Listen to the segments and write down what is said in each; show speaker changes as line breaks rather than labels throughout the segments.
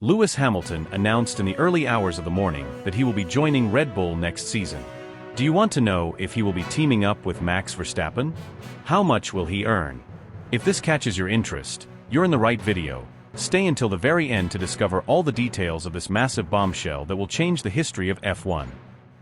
Lewis Hamilton announced in the early hours of the morning that he will be joining Red Bull next season. Do you want to know if he will be teaming up with Max Verstappen? How much will he earn? If this catches your interest, you're in the right video. Stay until the very end to discover all the details of this massive bombshell that will change the history of F1.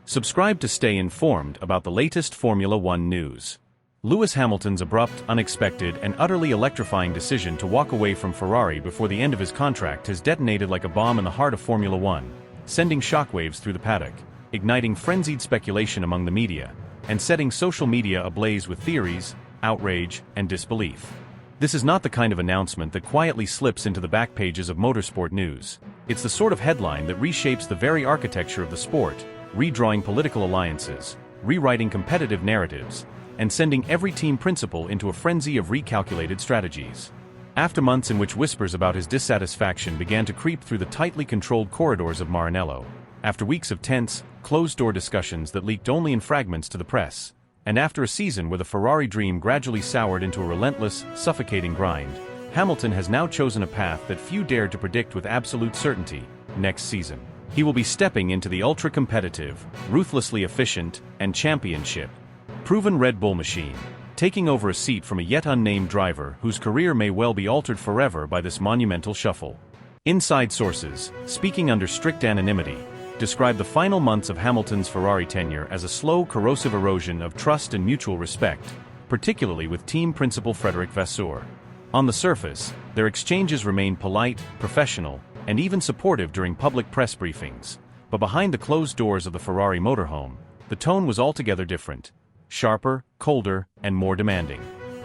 Subscribe to stay informed about the latest Formula One news. Lewis Hamilton's abrupt, unexpected, and utterly electrifying decision to walk away from Ferrari before the end of his contract has detonated like a bomb in the heart of Formula One, sending shockwaves through the paddock, igniting frenzied speculation among the media, and setting social media ablaze with theories, outrage, and disbelief. This is not the kind of announcement that quietly slips into the back pages of motorsport news. It's the sort of headline that reshapes the very architecture of the sport, redrawing political alliances, rewriting competitive narratives, and sending every team principal into a frenzy of recalculated strategies. After months in which whispers about his dissatisfaction began to creep through the tightly controlled corridors of Maranello, after weeks of tense, closed-door discussions that leaked only in fragments to the press, and after a season where the Ferrari dream gradually soured into a relentless, suffocating grind, Hamilton has now chosen a path that few dared to predict with absolute certainty: next season. He will be stepping into the ultra-competitive, ruthlessly efficient, and championship-proven Red Bull machine, taking over a seat from a yet unnamed driver whose career may well be altered forever by this monumental shuffle. Inside sources, speaking under strict anonymity, describe the final months of Hamilton's Ferrari tenure as a slow, corrosive erosion of trust and mutual respect, particularly with team principal Frederic Vasseur. On the surface, their exchanges remained polite, professional, and even supportive during public press briefings, but behind the closed doors of the Ferrari motorhome, the tone was altogether different. Sharper, colder, and more demanding.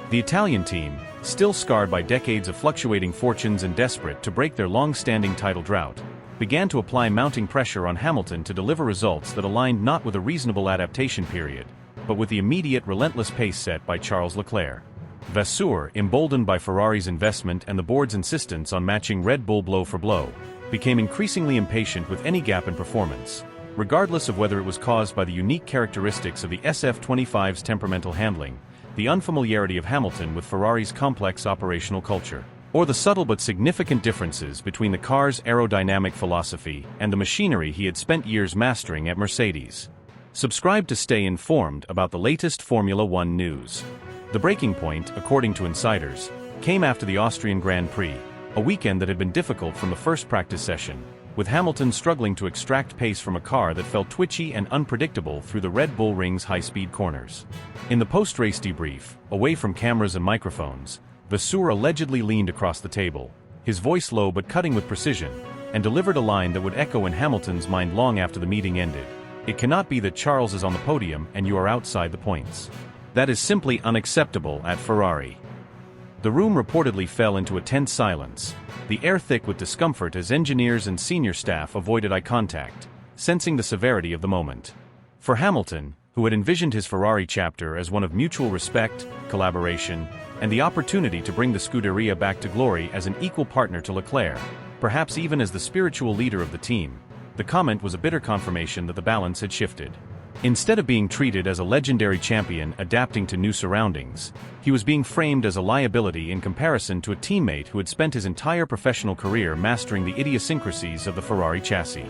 The Italian team, still scarred by decades of fluctuating fortunes and desperate to break their long-standing title drought, began to apply mounting pressure on Hamilton to deliver results that aligned not with a reasonable adaptation period, but with the immediate relentless pace set by Charles Leclerc. Vasseur, emboldened by Ferrari's investment and the board's insistence on matching Red Bull blow for blow, became increasingly impatient with any gap in performance, regardless of whether it was caused by the unique characteristics of the SF25's temperamental handling, the unfamiliarity of Hamilton with Ferrari's complex operational culture, or the subtle but significant differences between the car's aerodynamic philosophy and the machinery he had spent years mastering at Mercedes. Subscribe to stay informed about the latest Formula One news. The breaking point, according to insiders, came after the Austrian Grand Prix, a weekend that had been difficult from the first practice session, with Hamilton struggling to extract pace from a car that felt twitchy and unpredictable through the Red Bull Ring's high-speed corners. In the post-race debrief, away from cameras and microphones, Vasseur allegedly leaned across the table, his voice low but cutting with precision, and delivered a line that would echo in Hamilton's mind long after the meeting ended. "It cannot be that Charles is on the podium and you are outside the points. That is simply unacceptable at Ferrari." The room reportedly fell into a tense silence, the air thick with discomfort as engineers and senior staff avoided eye contact, sensing the severity of the moment. For Hamilton, who had envisioned his Ferrari chapter as one of mutual respect, collaboration, and the opportunity to bring the Scuderia back to glory as an equal partner to Leclerc, perhaps even as the spiritual leader of the team, the comment was a bitter confirmation that the balance had shifted. Instead of being treated as a legendary champion adapting to new surroundings, he was being framed as a liability in comparison to a teammate who had spent his entire professional career mastering the idiosyncrasies of the Ferrari chassis.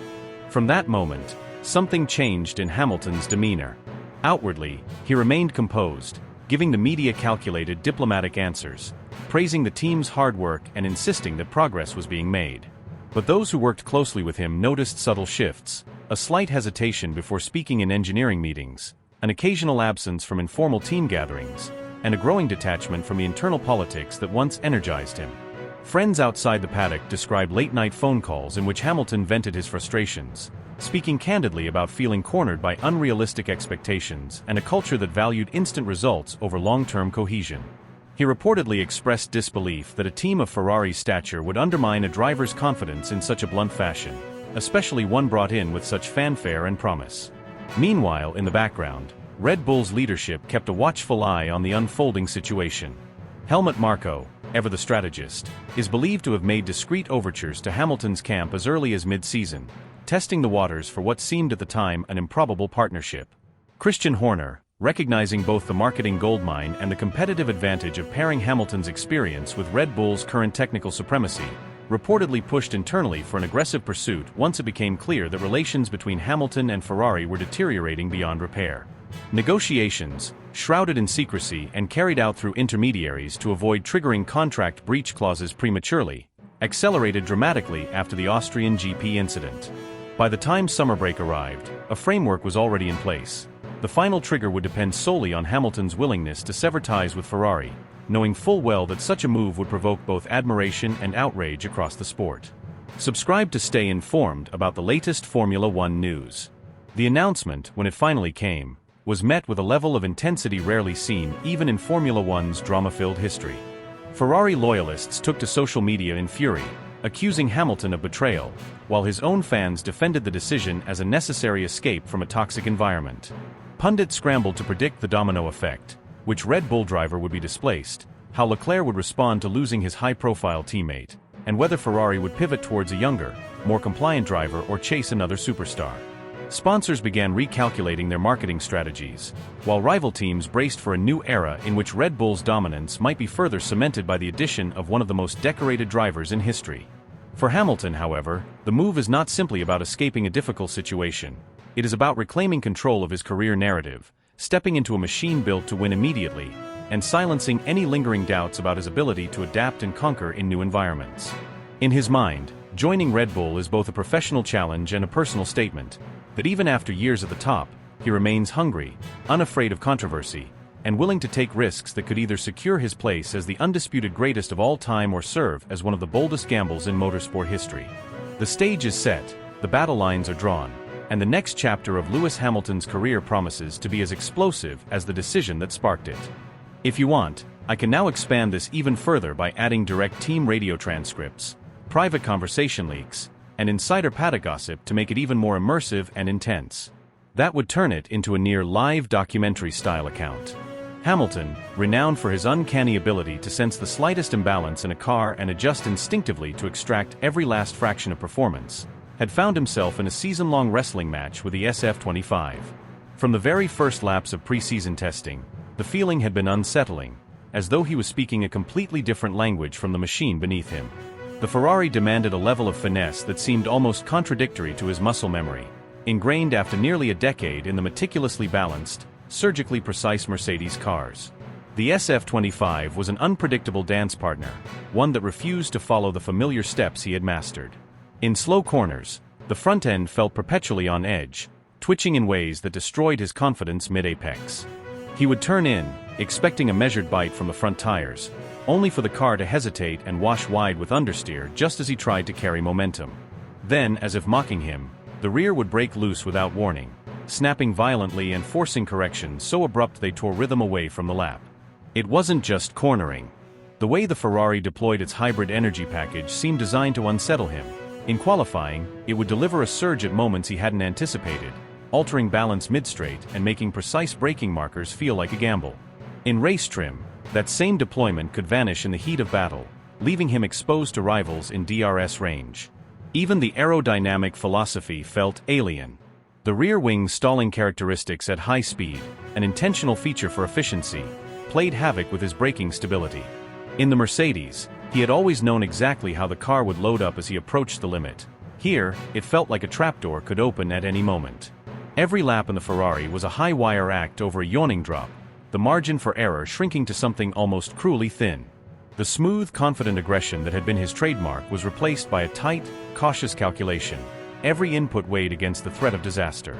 From that moment, something changed in Hamilton's demeanor. Outwardly, he remained composed, giving the media calculated, diplomatic answers, praising the team's hard work and insisting that progress was being made. But those who worked closely with him noticed subtle shifts, a slight hesitation before speaking in engineering meetings, an occasional absence from informal team gatherings, and a growing detachment from the internal politics that once energized him. Friends outside the paddock described late-night phone calls in which Hamilton vented his frustrations, speaking candidly about feeling cornered by unrealistic expectations and a culture that valued instant results over long-term cohesion. He reportedly expressed disbelief that a team of Ferrari's stature would undermine a driver's confidence in such a blunt fashion, especially one brought in with such fanfare and promise. Meanwhile, in the background, Red Bull's leadership kept a watchful eye on the unfolding situation. Helmut Marko, ever the strategist, is believed to have made discreet overtures to Hamilton's camp as early as mid-season, testing the waters for what seemed at the time an improbable partnership. Christian Horner, recognizing both the marketing goldmine and the competitive advantage of pairing Hamilton's experience with Red Bull's current technical supremacy, reportedly pushed internally for an aggressive pursuit once it became clear that relations between Hamilton and Ferrari were deteriorating beyond repair. Negotiations, shrouded in secrecy and carried out through intermediaries to avoid triggering contract breach clauses prematurely, accelerated dramatically after the Austrian GP incident. By the time summer break arrived, a framework was already in place. The final trigger would depend solely on Hamilton's willingness to sever ties with Ferrari, knowing full well that such a move would provoke both admiration and outrage across the sport. Subscribe to stay informed about the latest Formula One news. The announcement, when it finally came, was met with a level of intensity rarely seen even in Formula One's drama-filled history. Ferrari loyalists took to social media in fury, accusing Hamilton of betrayal, while his own fans defended the decision as a necessary escape from a toxic environment. Pundits scrambled to predict the domino effect, which Red Bull driver would be displaced, how Leclerc would respond to losing his high-profile teammate, and whether Ferrari would pivot towards a younger, more compliant driver or chase another superstar. Sponsors began recalculating their marketing strategies, while rival teams braced for a new era in which Red Bull's dominance might be further cemented by the addition of one of the most decorated drivers in history. For Hamilton, however, the move is not simply about escaping a difficult situation. It is about reclaiming control of his career narrative, stepping into a machine built to win immediately, and silencing any lingering doubts about his ability to adapt and conquer in new environments. In his mind, joining Red Bull is both a professional challenge and a personal statement, that even after years at the top, he remains hungry, unafraid of controversy, and willing to take risks that could either secure his place as the undisputed greatest of all time or serve as one of the boldest gambles in motorsport history. The stage is set, the battle lines are drawn, and the next chapter of Lewis Hamilton's career promises to be as explosive as the decision that sparked it. If you want, I can now expand this even further by adding direct team radio transcripts, private conversation leaks, and insider paddock gossip to make it even more immersive and intense. That would turn it into a near live documentary-style account. Hamilton, renowned for his uncanny ability to sense the slightest imbalance in a car and adjust instinctively to extract every last fraction of performance, had found himself in a season-long wrestling match with the SF-25. From the very first laps of pre-season testing, the feeling had been unsettling, as though he was speaking a completely different language from the machine beneath him. The Ferrari demanded a level of finesse that seemed almost contradictory to his muscle memory, ingrained after nearly a decade in the meticulously balanced, surgically precise Mercedes cars. The SF-25 was an unpredictable dance partner, one that refused to follow the familiar steps he had mastered. In slow corners, the front end felt perpetually on edge, twitching in ways that destroyed his confidence mid-apex. He would turn in, expecting a measured bite from the front tires, only for the car to hesitate and wash wide with understeer just as he tried to carry momentum. Then, as if mocking him, the rear would break loose without warning, snapping violently and forcing corrections so abrupt they tore rhythm away from the lap. It wasn't just cornering. The way the Ferrari deployed its hybrid energy package seemed designed to unsettle him. In qualifying, it would deliver a surge at moments he hadn't anticipated, altering balance mid-straight and making precise braking markers feel like a gamble. In race trim, that same deployment could vanish in the heat of battle, leaving him exposed to rivals in DRS range. Even the aerodynamic philosophy felt alien. The rear wing stalling characteristics at high speed, an intentional feature for efficiency, played havoc with his braking stability. In the Mercedes, he had always known exactly how the car would load up as he approached the limit. Here, it felt like a trapdoor could open at any moment. Every lap in the Ferrari was a high-wire act over a yawning drop, the margin for error shrinking to something almost cruelly thin. The smooth, confident aggression that had been his trademark was replaced by a tight, cautious calculation, every input weighed against the threat of disaster.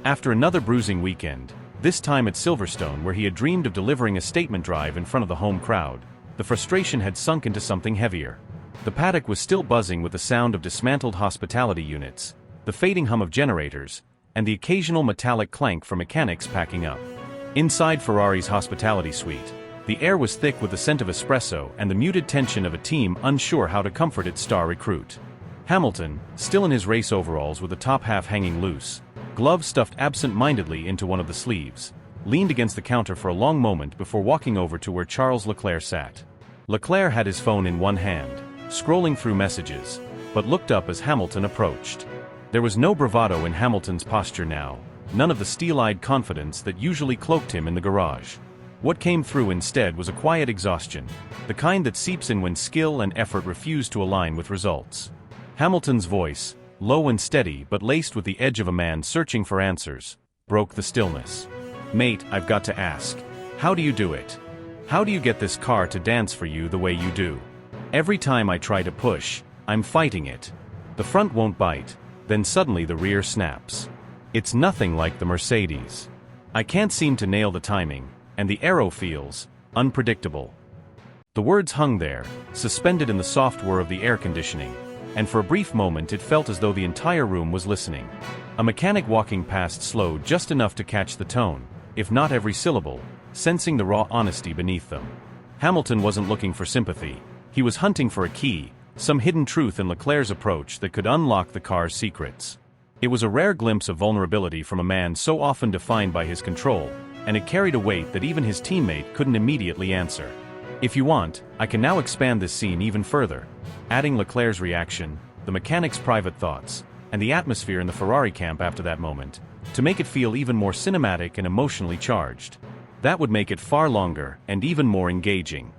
After another bruising weekend, this time at Silverstone where he had dreamed of delivering a statement drive in front of the home crowd, the frustration had sunk into something heavier. The paddock was still buzzing with the sound of dismantled hospitality units, the fading hum of generators, and the occasional metallic clank from mechanics packing up. Inside Ferrari's hospitality suite, the air was thick with the scent of espresso and the muted tension of a team unsure how to comfort its star recruit. Hamilton, still in his race overalls with the top half hanging loose, gloves stuffed absent-mindedly into one of the sleeves, leaned against the counter for a long moment before walking over to where Charles Leclerc sat. Leclerc had his phone in one hand, scrolling through messages, but looked up as Hamilton approached. There was no bravado in Hamilton's posture now, none of the steel-eyed confidence that usually cloaked him in the garage. What came through instead was a quiet exhaustion, the kind that seeps in when skill and effort refuse to align with results. Hamilton's voice, low and steady but laced with the edge of a man searching for answers, broke the stillness. "Mate, I've got to ask. How do you do it? How do you get this car to dance for you the way you do? Every time I try to push, I'm fighting it. The front won't bite, then suddenly the rear snaps. It's nothing like the Mercedes. I can't seem to nail the timing, and the aero feels unpredictable." The words hung there, suspended in the soft whir of the air conditioning, and for a brief moment it felt as though the entire room was listening. A mechanic walking past slowed just enough to catch the tone, if not every syllable, sensing the raw honesty beneath them. Hamilton wasn't looking for sympathy. He was hunting for a key, some hidden truth in Leclerc's approach that could unlock the car's secrets. It was a rare glimpse of vulnerability from a man so often defined by his control, and it carried a weight that even his teammate couldn't immediately answer. If you want, I can now expand this scene even further, adding Leclerc's reaction, the mechanic's private thoughts, and the atmosphere in the Ferrari camp after that moment, to make it feel even more cinematic and emotionally charged. That would make it far longer and even more engaging.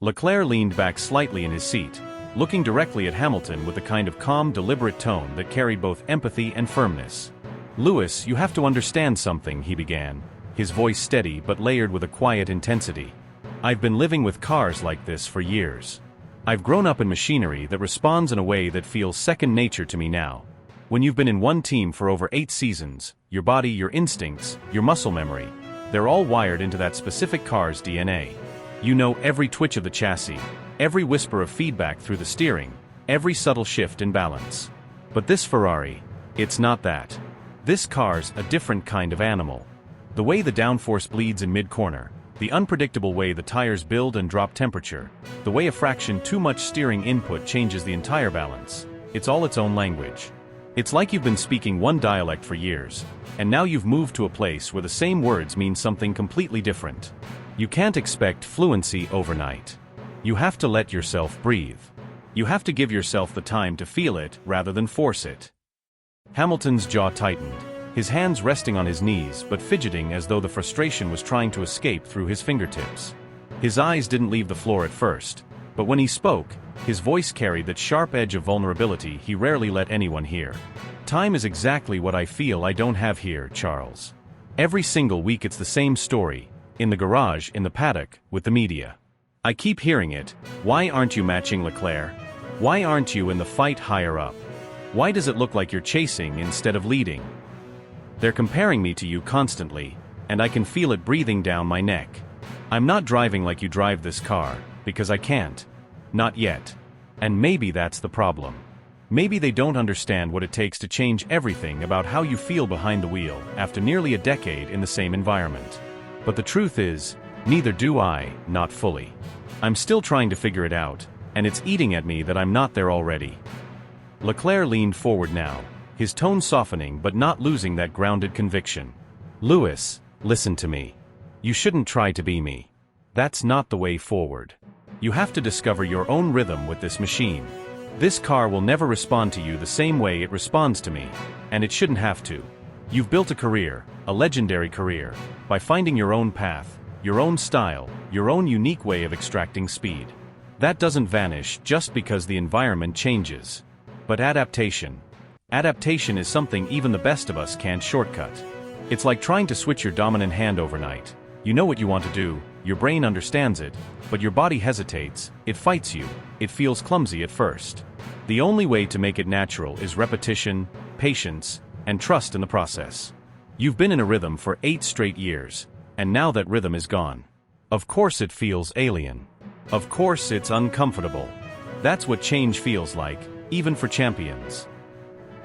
Leclerc leaned back slightly in his seat, looking directly at Hamilton with a kind of calm, deliberate tone that carried both empathy and firmness. "Lewis, you have to understand something," he began, his voice steady but layered with a quiet intensity. "I've been living with cars like this for years. I've grown up in machinery that responds in a way that feels second nature to me now. When you've been in one team for over 8 seasons, your body, your instincts, your muscle memory, they're all wired into that specific car's DNA. You know every twitch of the chassis, every whisper of feedback through the steering, every subtle shift in balance. But this Ferrari, it's not that. This car's a different kind of animal. The way the downforce bleeds in mid-corner, the unpredictable way the tires build and drop temperature, the way a fraction too much steering input changes the entire balance, it's all its own language. It's like you've been speaking one dialect for years, and now you've moved to a place where the same words mean something completely different. You can't expect fluency overnight. You have to let yourself breathe. You have to give yourself the time to feel it rather than force it." Hamilton's jaw tightened, his hands resting on his knees but fidgeting as though the frustration was trying to escape through his fingertips. His eyes didn't leave the floor at first, but when he spoke, his voice carried that sharp edge of vulnerability he rarely let anyone hear. "Time is exactly what I feel I don't have here, Charles. Every single week it's the same story, in the garage, in the paddock, with the media. I keep hearing it. Why aren't you matching Leclerc? Why aren't you in the fight higher up? Why does it look like you're chasing instead of leading? They're comparing me to you constantly, and I can feel it breathing down my neck. I'm not driving like you drive this car, because I can't. Not yet. And maybe that's the problem. Maybe they don't understand what it takes to change everything about how you feel behind the wheel after nearly a decade in the same environment. But the truth is, neither do I, not fully. I'm still trying to figure it out, and it's eating at me that I'm not there already." Leclerc leaned forward now, his tone softening but not losing that grounded conviction. "Lewis, listen to me. You shouldn't try to be me. That's not the way forward. You have to discover your own rhythm with this machine. This car will never respond to you the same way it responds to me, and it shouldn't have to. You've built a career, a legendary career, by finding your own path, your own style, your own unique way of extracting speed. That doesn't vanish just because the environment changes. But adaptation is something even the best of us can't shortcut. It's like trying to switch your dominant hand overnight. You know what you want to do, your brain understands it, but your body hesitates, it fights you, it feels clumsy at first. The only way to make it natural is repetition, patience, and trust in the process. You've been in a rhythm for 8 straight years, and now that rhythm is gone. Of course it feels alien. Of course it's uncomfortable. That's what change feels like, even for champions.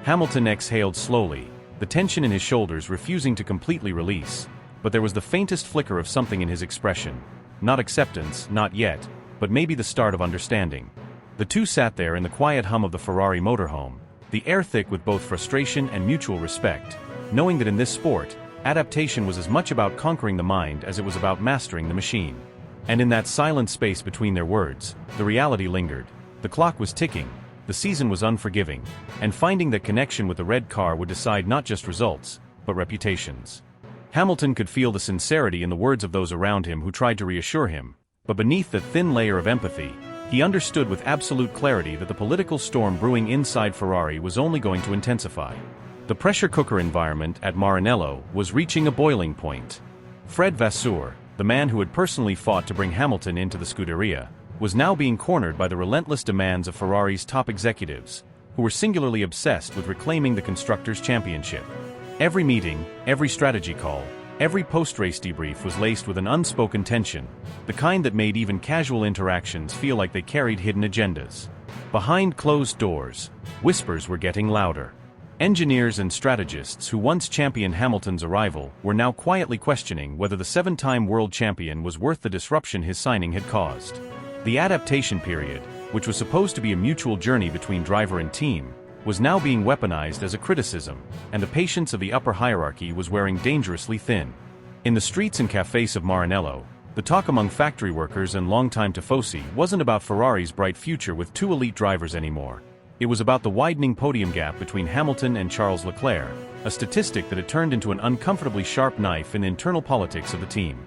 Hamilton exhaled slowly, the tension in his shoulders refusing to completely release, but there was the faintest flicker of something in his expression. Not acceptance, not yet, but maybe the start of understanding. The two sat there in the quiet hum of the Ferrari motorhome, the air thick with both frustration and mutual respect, knowing that in this sport, adaptation was as much about conquering the mind as it was about mastering the machine. And in that silent space between their words, the reality lingered. The clock was ticking, the season was unforgiving, and finding that connection with the red car would decide not just results, but reputations. Hamilton could feel the sincerity in the words of those around him who tried to reassure him, but beneath the thin layer of empathy, he understood with absolute clarity that the political storm brewing inside Ferrari was only going to intensify. The pressure cooker environment at Maranello was reaching a boiling point. Fred Vasseur, the man who had personally fought to bring Hamilton into the Scuderia, was now being cornered by the relentless demands of Ferrari's top executives, who were singularly obsessed with reclaiming the Constructors' Championship. Every meeting, every strategy call, every post-race debrief was laced with an unspoken tension, the kind that made even casual interactions feel like they carried hidden agendas. Behind closed doors, whispers were getting louder. Engineers and strategists who once championed Hamilton's arrival were now quietly questioning whether the seven-time world champion was worth the disruption his signing had caused. The adaptation period, which was supposed to be a mutual journey between driver and team, was now being weaponized as a criticism, and the patience of the upper hierarchy was wearing dangerously thin. In the streets and cafés of Maranello, the talk among factory workers and longtime tifosi wasn't about Ferrari's bright future with two elite drivers anymore. It was about the widening podium gap between Hamilton and Charles Leclerc, a statistic that had turned into an uncomfortably sharp knife in the internal politics of the team.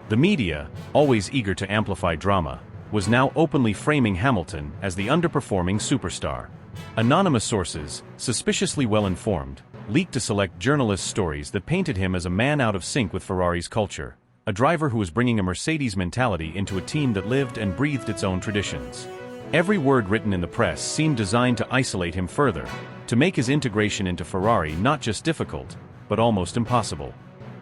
The media, always eager to amplify drama, was now openly framing Hamilton as the underperforming superstar. Anonymous sources, suspiciously well-informed, leaked to select journalists stories that painted him as a man out of sync with Ferrari's culture, a driver who was bringing a Mercedes mentality into a team that lived and breathed its own traditions. Every word written in the press seemed designed to isolate him further, to make his integration into Ferrari not just difficult, but almost impossible.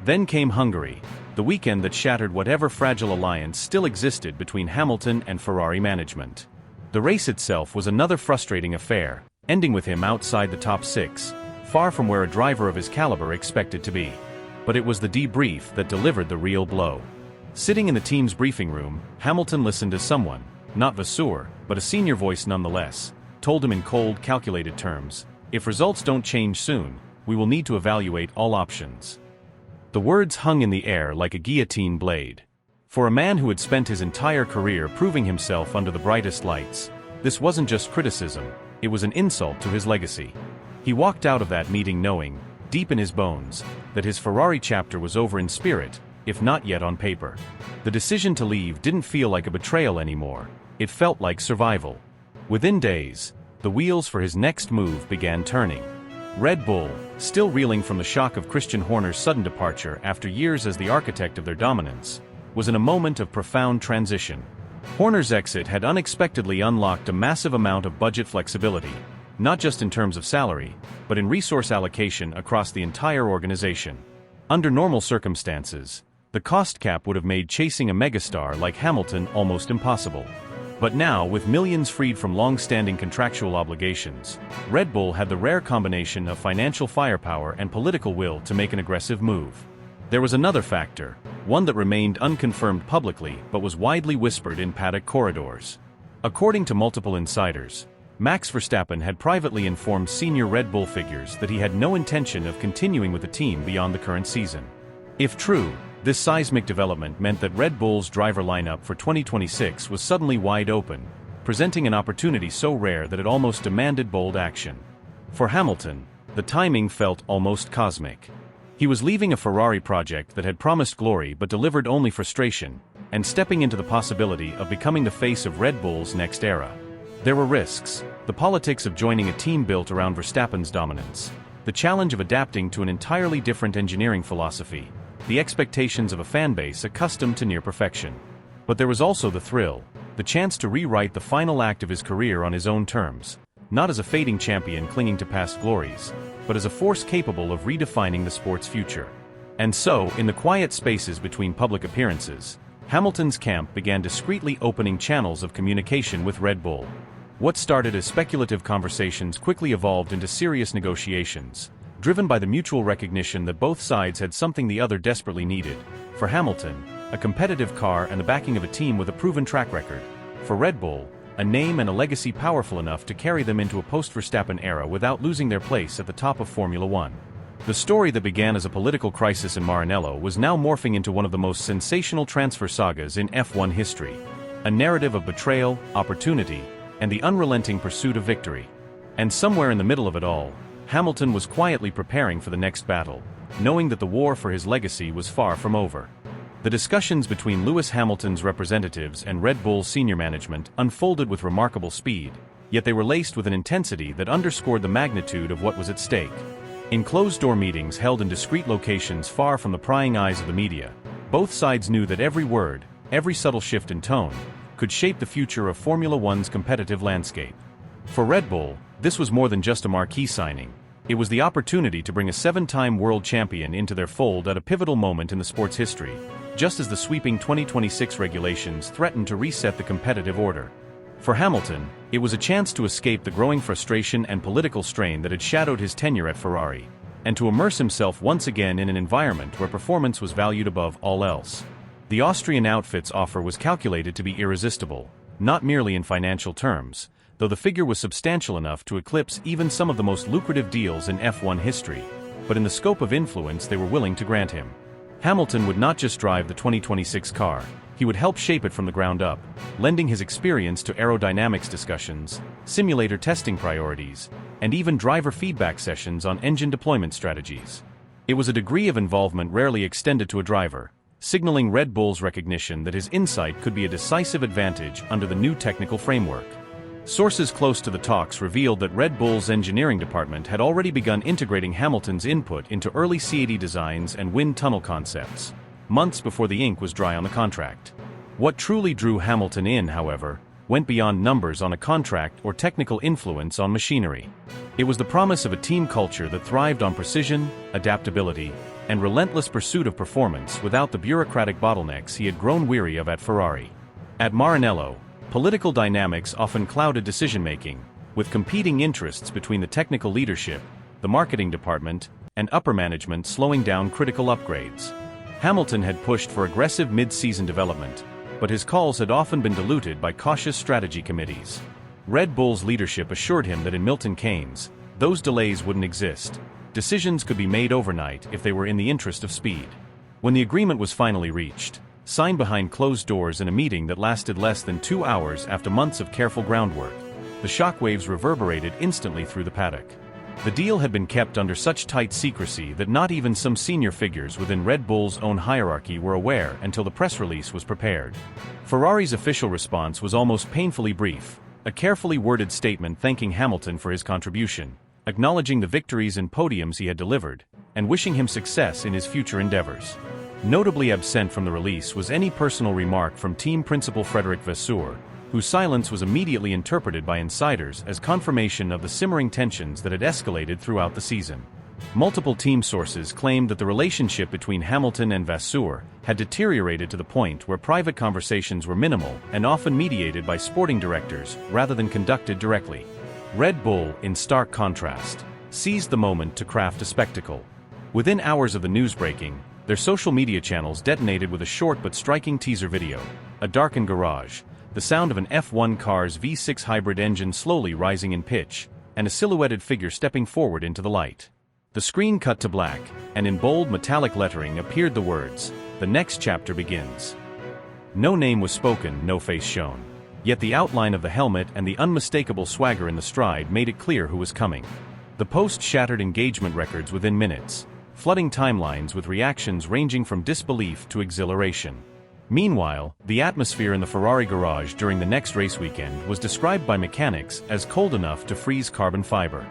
Then came Hungary, the weekend that shattered whatever fragile alliance still existed between Hamilton and Ferrari management. The race itself was another frustrating affair, ending with him outside the top six, far from where a driver of his caliber expected to be. But it was the debrief that delivered the real blow. Sitting in the team's briefing room, Hamilton listened as someone, not Vasseur, but a senior voice nonetheless, told him in cold, calculated terms, "If results don't change soon, we will need to evaluate all options." The words hung in the air like a guillotine blade. For a man who had spent his entire career proving himself under the brightest lights, this wasn't just criticism, it was an insult to his legacy. He walked out of that meeting knowing, deep in his bones, that his Ferrari chapter was over in spirit, if not yet on paper. The decision to leave didn't feel like a betrayal anymore, it felt like survival. Within days, the wheels for his next move began turning. Red Bull, still reeling from the shock of Christian Horner's sudden departure after years as the architect of their dominance, was in a moment of profound transition. Horner's exit had unexpectedly unlocked a massive amount of budget flexibility, not just in terms of salary, but in resource allocation across the entire organization. Under normal circumstances, the cost cap would have made chasing a megastar like Hamilton almost impossible. But now, with millions freed from long-standing contractual obligations, Red Bull had the rare combination of financial firepower and political will to make an aggressive move. There was another factor, one that remained unconfirmed publicly but was widely whispered in paddock corridors. According to multiple insiders, Max Verstappen had privately informed senior Red Bull figures that he had no intention of continuing with the team beyond the current season. If true, this seismic development meant that Red Bull's driver lineup for 2026 was suddenly wide open, presenting an opportunity so rare that it almost demanded bold action. For Hamilton, the timing felt almost cosmic. He was leaving a Ferrari project that had promised glory but delivered only frustration, and stepping into the possibility of becoming the face of Red Bull's next era. There were risks, the politics of joining a team built around Verstappen's dominance, the challenge of adapting to an entirely different engineering philosophy, the expectations of a fanbase accustomed to near perfection. But there was also the thrill, the chance to rewrite the final act of his career on his own terms, not as a fading champion clinging to past glories, but as a force capable of redefining the sport's future. And so, in the quiet spaces between public appearances, Hamilton's camp began discreetly opening channels of communication with Red Bull. What started as speculative conversations quickly evolved into serious negotiations, driven by the mutual recognition that both sides had something the other desperately needed. For Hamilton, a competitive car and the backing of a team with a proven track record. For Red Bull, a name and a legacy powerful enough to carry them into a post-Verstappen era without losing their place at the top of Formula One. The story that began as a political crisis in Maranello was now morphing into one of the most sensational transfer sagas in F1 history. A narrative of betrayal, opportunity, and the unrelenting pursuit of victory. And somewhere in the middle of it all, Hamilton was quietly preparing for the next battle, knowing that the war for his legacy was far from over. The discussions between Lewis Hamilton's representatives and Red Bull's senior management unfolded with remarkable speed, yet they were laced with an intensity that underscored the magnitude of what was at stake. In closed-door meetings held in discreet locations far from the prying eyes of the media, both sides knew that every word, every subtle shift in tone, could shape the future of Formula One's competitive landscape. For Red Bull, this was more than just a marquee signing. It was the opportunity to bring a seven-time world champion into their fold at a pivotal moment in the sport's history, just as the sweeping 2026 regulations threatened to reset the competitive order. For Hamilton, it was a chance to escape the growing frustration and political strain that had shadowed his tenure at Ferrari, and to immerse himself once again in an environment where performance was valued above all else. The Austrian outfit's offer was calculated to be irresistible, not merely in financial terms, though the figure was substantial enough to eclipse even some of the most lucrative deals in F1 history, but in the scope of influence they were willing to grant him. Hamilton would not just drive the 2026 car, he would help shape it from the ground up, lending his experience to aerodynamics discussions, simulator testing priorities, and even driver feedback sessions on engine deployment strategies. It was a degree of involvement rarely extended to a driver, signaling Red Bull's recognition that his insight could be a decisive advantage under the new technical framework. Sources close to the talks revealed that Red Bull's engineering department had already begun integrating Hamilton's input into early C80 designs and wind tunnel concepts, months before the ink was dry on the contract. What truly drew Hamilton in, however, went beyond numbers on a contract or technical influence on machinery. It was the promise of a team culture that thrived on precision, adaptability, and relentless pursuit of performance without the bureaucratic bottlenecks he had grown weary of at Ferrari. At Maranello, political dynamics often clouded decision-making, with competing interests between the technical leadership, the marketing department, and upper management slowing down critical upgrades. Hamilton had pushed for aggressive mid-season development, but his calls had often been diluted by cautious strategy committees. Red Bull's leadership assured him that in Milton Keynes, those delays wouldn't exist. Decisions could be made overnight if they were in the interest of speed. When the agreement was finally reached, signed behind closed doors in a meeting that lasted less than 2 hours after months of careful groundwork, the shockwaves reverberated instantly through the paddock. The deal had been kept under such tight secrecy that not even some senior figures within Red Bull's own hierarchy were aware until the press release was prepared. Ferrari's official response was almost painfully brief, a carefully worded statement thanking Hamilton for his contribution, acknowledging the victories and podiums he had delivered, and wishing him success in his future endeavors. Notably absent from the release was any personal remark from team principal Frédéric Vasseur, whose silence was immediately interpreted by insiders as confirmation of the simmering tensions that had escalated throughout the season. Multiple team sources claimed that the relationship between Hamilton and Vasseur had deteriorated to the point where private conversations were minimal and often mediated by sporting directors rather than conducted directly. Red Bull, in stark contrast, seized the moment to craft a spectacle. Within hours of the news breaking, their social media channels detonated with a short but striking teaser video, a darkened garage, the sound of an F1 car's V6 hybrid engine slowly rising in pitch, and a silhouetted figure stepping forward into the light. The screen cut to black, and in bold metallic lettering appeared the words, "The next chapter begins." No name was spoken, no face shown. Yet the outline of the helmet and the unmistakable swagger in the stride made it clear who was coming. The post shattered engagement records within minutes, flooding timelines with reactions ranging from disbelief to exhilaration. Meanwhile, the atmosphere in the Ferrari garage during the next race weekend was described by mechanics as cold enough to freeze carbon fiber.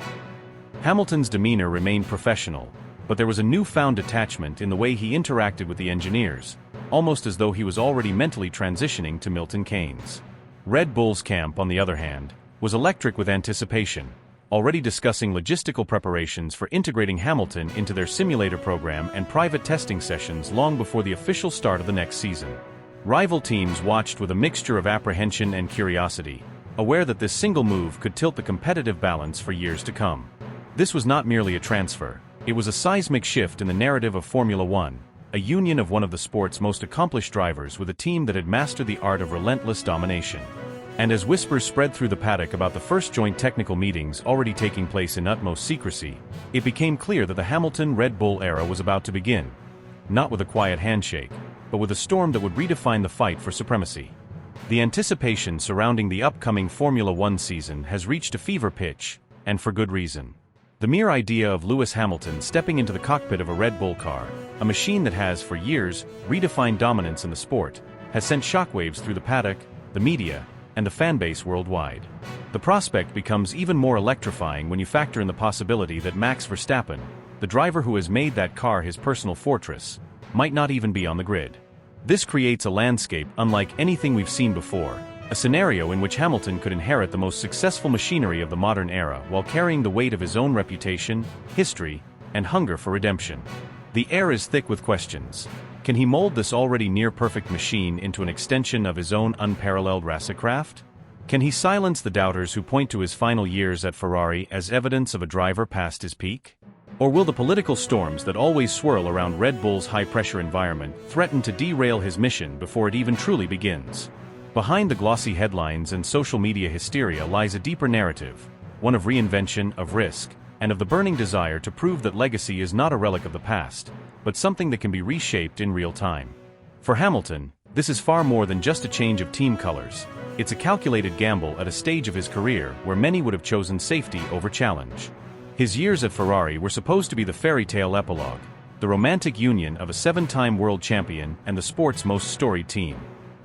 Hamilton's demeanor remained professional, but there was a newfound detachment in the way he interacted with the engineers, almost as though he was already mentally transitioning to Milton Keynes. Red Bull's camp, on the other hand, was electric with anticipation, already discussing logistical preparations for integrating Hamilton into their simulator program and private testing sessions long before the official start of the next season. Rival teams watched with a mixture of apprehension and curiosity, aware that this single move could tilt the competitive balance for years to come. This was not merely a transfer, it was a seismic shift in the narrative of Formula One, a union of one of the sport's most accomplished drivers with a team that had mastered the art of relentless domination. And as whispers spread through the paddock about the first joint technical meetings already taking place in utmost secrecy, it became clear that the Hamilton-Red Bull era was about to begin. Not with a quiet handshake, but with a storm that would redefine the fight for supremacy. The anticipation surrounding the upcoming Formula One season has reached a fever pitch, and for good reason. The The mere idea of Lewis Hamilton stepping into the cockpit of a Red Bull car, a machine that has, for years, redefined dominance in the sport, has sent shockwaves through the paddock, the media, and the fanbase worldwide. The prospect becomes even more electrifying when you factor in the possibility that Max Verstappen, the driver who has made that car his personal fortress, might not even be on the grid. This creates a landscape unlike anything we've seen before, a scenario in which Hamilton could inherit the most successful machinery of the modern era while carrying the weight of his own reputation, history, and hunger for redemption. The air is thick with questions. Can he mold this already near-perfect machine into an extension of his own unparalleled racecraft? Can he silence the doubters who point to his final years at Ferrari as evidence of a driver past his peak? Or will the political storms that always swirl around Red Bull's high-pressure environment threaten to derail his mission before it even truly begins? Behind the glossy headlines and social media hysteria lies a deeper narrative, one of reinvention, of risk, and of the burning desire to prove that legacy is not a relic of the past, but something that can be reshaped in real time. For Hamilton, this is far more than just a change of team colors. It's a calculated gamble at a stage of his career where many would have chosen safety over challenge. His years at Ferrari were supposed to be the fairy tale epilogue, the romantic union of a 7-time world champion and the sport's most storied team.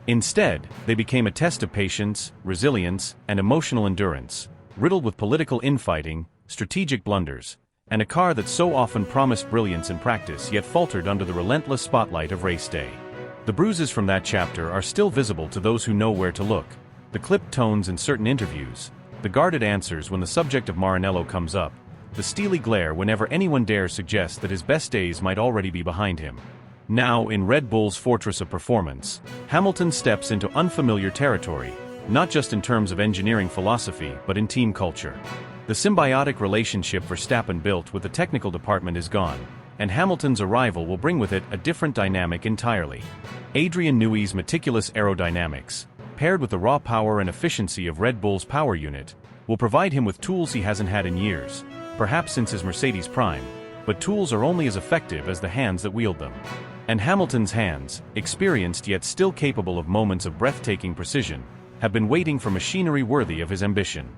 Instead, they became a test of patience, resilience, and emotional endurance, riddled with political infighting, strategic blunders, and a car that so often promised brilliance in practice yet faltered under the relentless spotlight of race day. The bruises from that chapter are still visible to those who know where to look. The clipped tones in certain interviews, the guarded answers when the subject of Maranello comes up, the steely glare whenever anyone dares suggest that his best days might already be behind him. Now, in Red Bull's fortress of performance, Hamilton steps into unfamiliar territory, not just in terms of engineering philosophy but in team culture. The symbiotic relationship Verstappen built with the technical department is gone, and Hamilton's arrival will bring with it a different dynamic entirely. Adrian Newey's meticulous aerodynamics, paired with the raw power and efficiency of Red Bull's power unit, will provide him with tools he hasn't had in years, perhaps since his Mercedes prime, but tools are only as effective as the hands that wield them. And Hamilton's hands, experienced yet still capable of moments of breathtaking precision, have been waiting for machinery worthy of his ambition.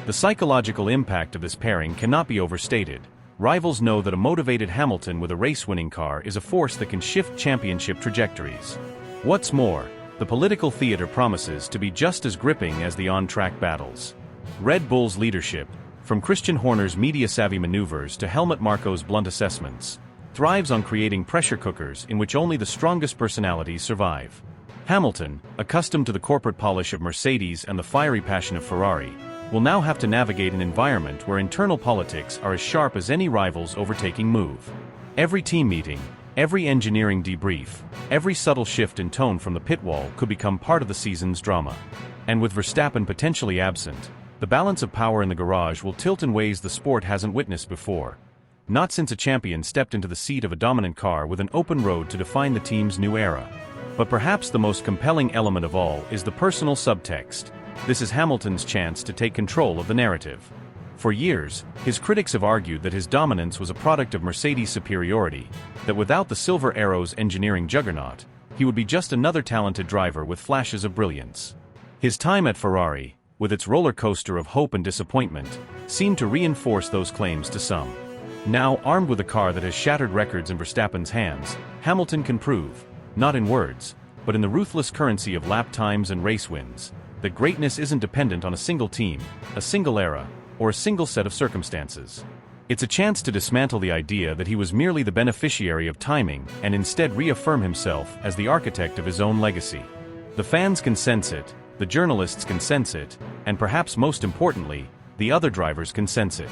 The psychological impact of this pairing cannot be overstated. Rivals know that a motivated Hamilton with a race-winning car is a force that can shift championship trajectories. What's more, the political theater promises to be just as gripping as the on-track battles. Red Bull's leadership, from Christian Horner's media-savvy maneuvers to Helmut Marko's blunt assessments, thrives on creating pressure cookers in which only the strongest personalities survive. Hamilton, accustomed to the corporate polish of Mercedes and the fiery passion of Ferrari, will now have to navigate an environment where internal politics are as sharp as any rival's overtaking move. Every team meeting, every engineering debrief, every subtle shift in tone from the pit wall could become part of the season's drama. And with Verstappen potentially absent, the balance of power in the garage will tilt in ways the sport hasn't witnessed before. Not since a champion stepped into the seat of a dominant car with an open road to define the team's new era. But perhaps the most compelling element of all is the personal subtext. This is Hamilton's chance to take control of the narrative. For years, his critics have argued that his dominance was a product of Mercedes' superiority, that without the Silver Arrow's engineering juggernaut, he would be just another talented driver with flashes of brilliance. His time at Ferrari, with its roller coaster of hope and disappointment, seemed to reinforce those claims to some. Now, armed with a car that has shattered records in Verstappen's hands, Hamilton can prove, not in words, but in the ruthless currency of lap times and race wins, that greatness isn't dependent on a single team, a single era, or a single set of circumstances. It's a chance to dismantle the idea that he was merely the beneficiary of timing and instead reaffirm himself as the architect of his own legacy. The fans can sense it, the journalists can sense it, and perhaps most importantly, the other drivers can sense it.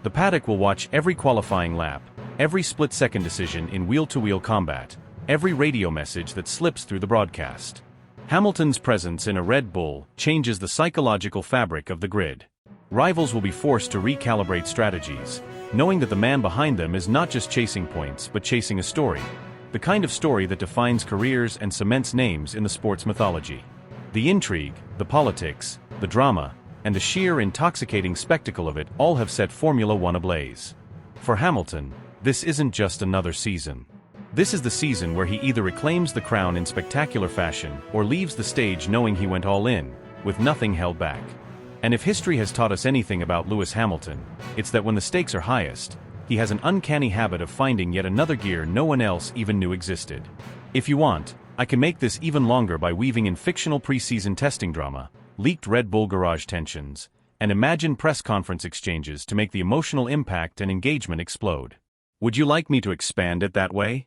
The paddock will watch every qualifying lap, every split-second decision in wheel-to-wheel combat, every radio message that slips through the broadcast. Hamilton's presence in a Red Bull changes the psychological fabric of the grid. Rivals will be forced to recalibrate strategies, knowing that the man behind them is not just chasing points but chasing a story, the kind of story that defines careers and cements names in the sport's mythology. The intrigue, the politics, the drama, and the sheer intoxicating spectacle of it all have set Formula One ablaze. For Hamilton, this isn't just another season. This is the season where he either reclaims the crown in spectacular fashion or leaves the stage knowing he went all in, with nothing held back. And if history has taught us anything about Lewis Hamilton, it's that when the stakes are highest, he has an uncanny habit of finding yet another gear no one else even knew existed. If you want, I can make this even longer by weaving in fictional pre-season testing drama, leaked Red Bull garage tensions, and imagined press conference exchanges to make the emotional impact and engagement explode. Would you like me to expand it that way?